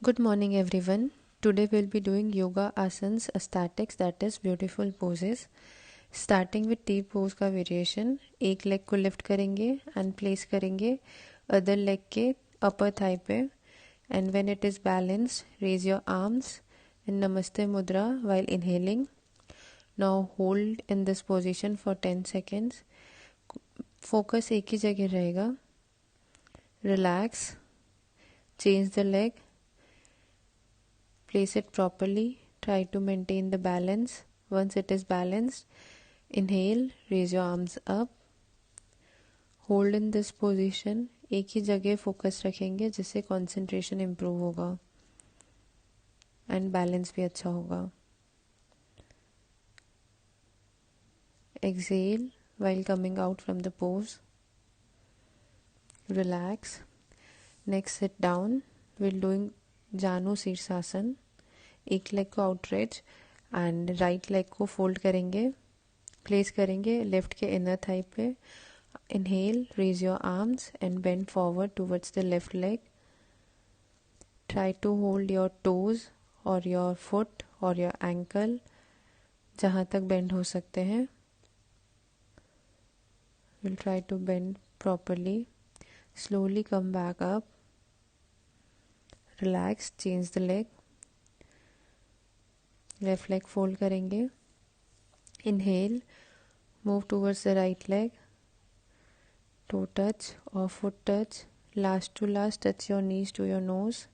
Good morning, everyone. Today we'll be doing yoga asanas, statics, that is beautiful poses. Starting with T pose का variation, एक leg को lift करेंगे and place करेंगे other leg के upper thigh पे and when it is balanced raise your arms in Namaste Mudra while inhaling. Now hold in this position for 10 seconds. Focus एक ही जगह रहेगा. Relax. Change the leg. Place it properly. Try to maintain the balance. Once it is balanced, inhale, raise your arms up. Hold in this position. एक ही जगह focus रखेंगे जिससे concentration improve होगा and balance भी अच्छा होगा. Exhale while coming out from the pose. Relax. Next sit down. We'll doing जानु शीर्षासन. एक लेग को आउटरेच एंड राइट लेग को फोल्ड करेंगे, प्लेस करेंगे लेफ्ट के इनर थाई पे. Inhale, raise your arms and bend forward towards the left leg. Try to hold your toes or your foot or your ankle जहाँ तक bend हो सकते हैं. Will try to bend properly. Slowly come back up. Relax. Change the leg. Left leg fold करेंगे. Inhale, move towards the right leg. To touch और foot touch. Last to last touch your knees to your nose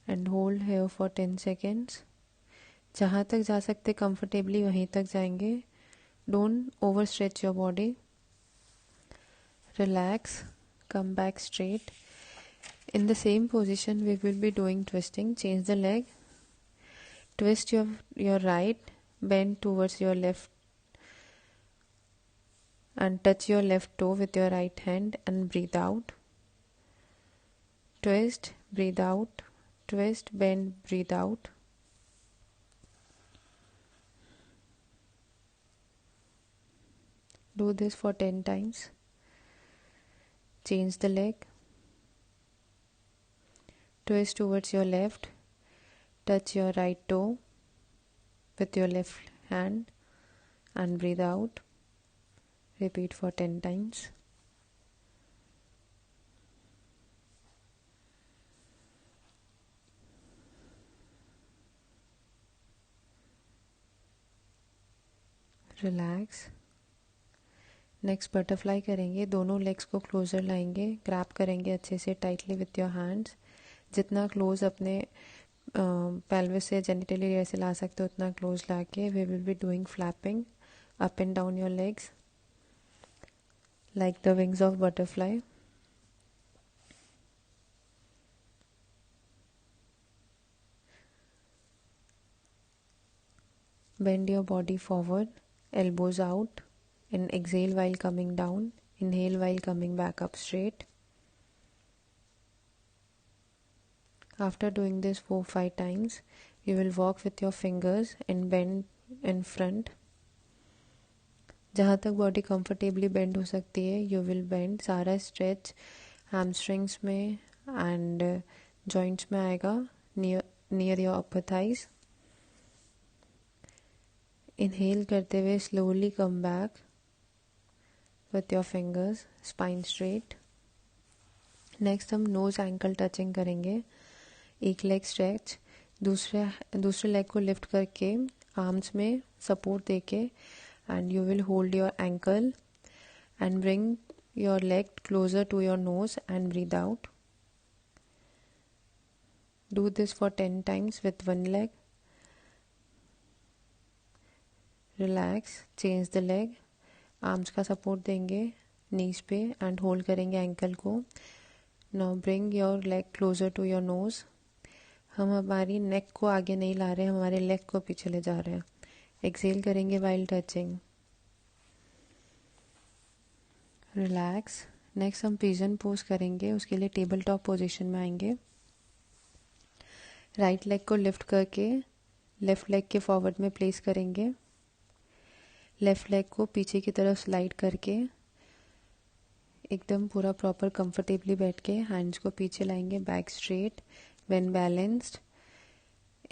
and hold here for 10 seconds. जहाँ तक जा सकते comfortably वहीं तक जाएंगे. Don't over stretch your body. Relax. Come back straight. In the same position we will be doing twisting. Change the leg. Twist your right, bend towards your left and touch your left toe with your right hand and breathe out. Twist, breathe out. Twist, bend, breathe out. Do this for 10 times. Change the leg. Twist towards your left. Touch your right toe with your left hand and breathe out. Repeat for 10 times. Relax. Next butterfly करेंगे. दोनों legs को closure लाएंगे. Grab करेंगे अच्छे से tightly with your hands. जितना close अपने pelvis से जेनिटल एरिया से ला सकते हो उतना क्लोज ला के we will be doing flapping up and down your legs like the wings of butterfly. Bend your body forward, elbows out, and exhale while coming down. Inhale while coming back up straight. After doing this 4-5 times, you will walk with your fingers and bend in front. जहाँ तक body comfortably bend हो सकती है you will bend. सारा stretch hamstrings में and joints में आएगा near your upper thighs. Inhale करते हुए slowly come back with your fingers, spine straight. Next हम नोज एंकल टचिंग करेंगे. एक लेग स्ट्रेच, दूसरे लेग को लिफ्ट करके आर्म्स में सपोर्ट देके and you will hold your ankle and bring your leg closer to your nose and breathe out. Do this for 10 times with one leg. Relax. Change the leg. Arms का support देंगे knees पे and hold करेंगे ankle को. Now bring your leg closer to your nose. हम हमारी नेक को आगे नहीं ला रहे हैं, हमारे लेग को पीछे ले जा रहे हैं. एक्सेल करेंगे वाइल टचिंग. रिलैक्स. नेक्स्ट हम पिजन पोज करेंगे. उसके लिए टेबल टॉप पोजीशन में आएंगे. राइट लेग को लिफ्ट करके लेफ्ट लेग के फॉरवर्ड में प्लेस करेंगे. लेफ्ट लेग को पीछे की तरफ स्लाइड करके एकदम पूरा प्रॉपर कंफर्टेबली बैठ के हैंड्स को पीछे लाएंगे, back straight when balanced.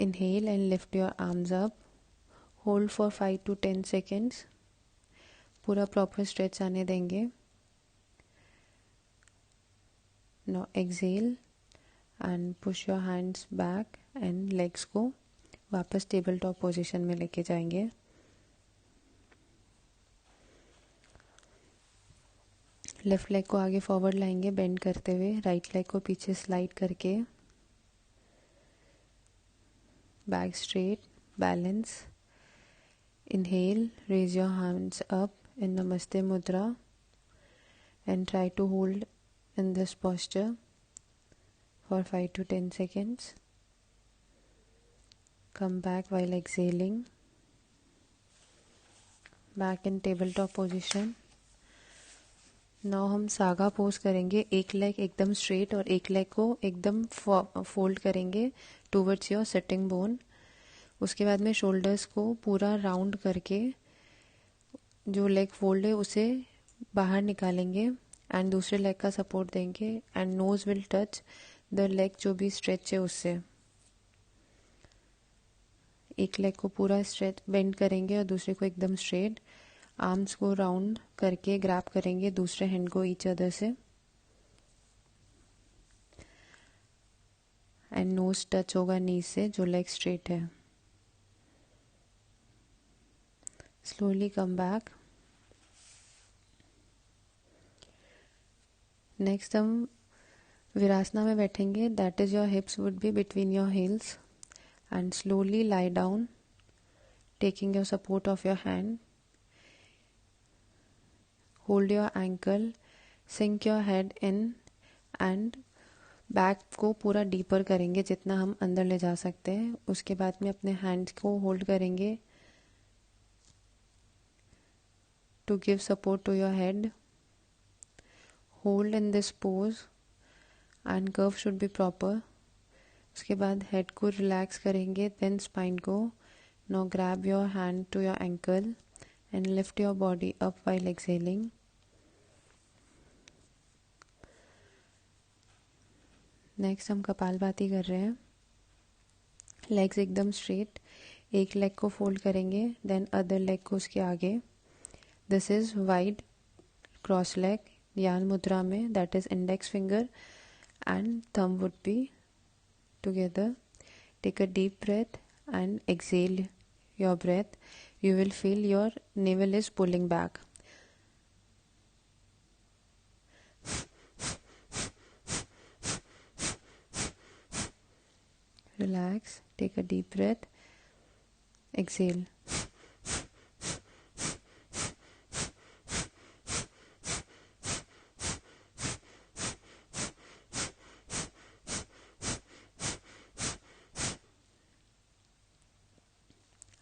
Inhale and lift your arms up. Hold for 5 to 10 seconds. पूरा प्रॉपर स्ट्रेच आने देंगे. Now exhale and push your hands back and legs को वापस टेबल टॉप पोजीशन में लेके जाएंगे. लेफ्ट लेग को आगे फॉरवर्ड लाएंगे बेंड करते हुए. राइट लेग को पीछे स्लाइड करके back straight balance. Inhale, raise your hands up in Namaste Mudra and try to hold in this posture for 5 to 10 seconds. Come back while exhaling. Back in tabletop position. Now हम saga pose करेंगे. एक leg एकदम straight और एक leg को एकदम fold करेंगे towards your sitting bone. उसके बाद में शोल्डर्स को पूरा राउंड करके जो लेग फोल्ड है उसे बाहर निकालेंगे एंड दूसरे लेग का सपोर्ट देंगे and nose will touch the leg जो भी स्ट्रेच है उससे. एक लेग को पूरा स्ट्रेच बेंड करेंगे और दूसरे को एकदम स्ट्रेट. आर्म्स को राउंड करके ग्रैब करेंगे दूसरे हैंड को ईच अदर से एंड नोज टच होगा नी से जो लेग स्ट्रेट है. Slowly come back. नेक्स्ट हम विरासना में बैठेंगे. That is your hips would be between your heels and slowly lie down taking your support of your hand. Hold your ankle, sink your head in and back को पूरा deeper करेंगे जितना हम अंदर ले जा सकते हैं. उसके बाद में अपने हैंड्स को होल्ड करेंगे to give support to your head. Hold in this pose and curve should be proper. उसके बाद head को relax करेंगे, then spine को. Now grab your hand to your ankle and lift your body up while exhaling. Next हम कपालभाति कर रहे हैं. Legs एकदम straight. एक leg को fold करेंगे, then other leg को उसके आगे. This is wide cross leg Dhyan mudra में. That is index finger and thumb would be together. Take a deep breath and exhale your breath. You will feel your navel is pulling back. Relax. Take a deep breath. Exhale.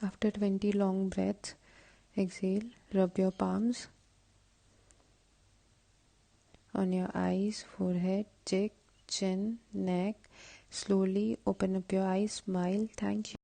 After 20 long breaths, exhale, rub your palms on your eyes, forehead, cheek, chin, neck. Slowly open up your eyes, smile. Thank you.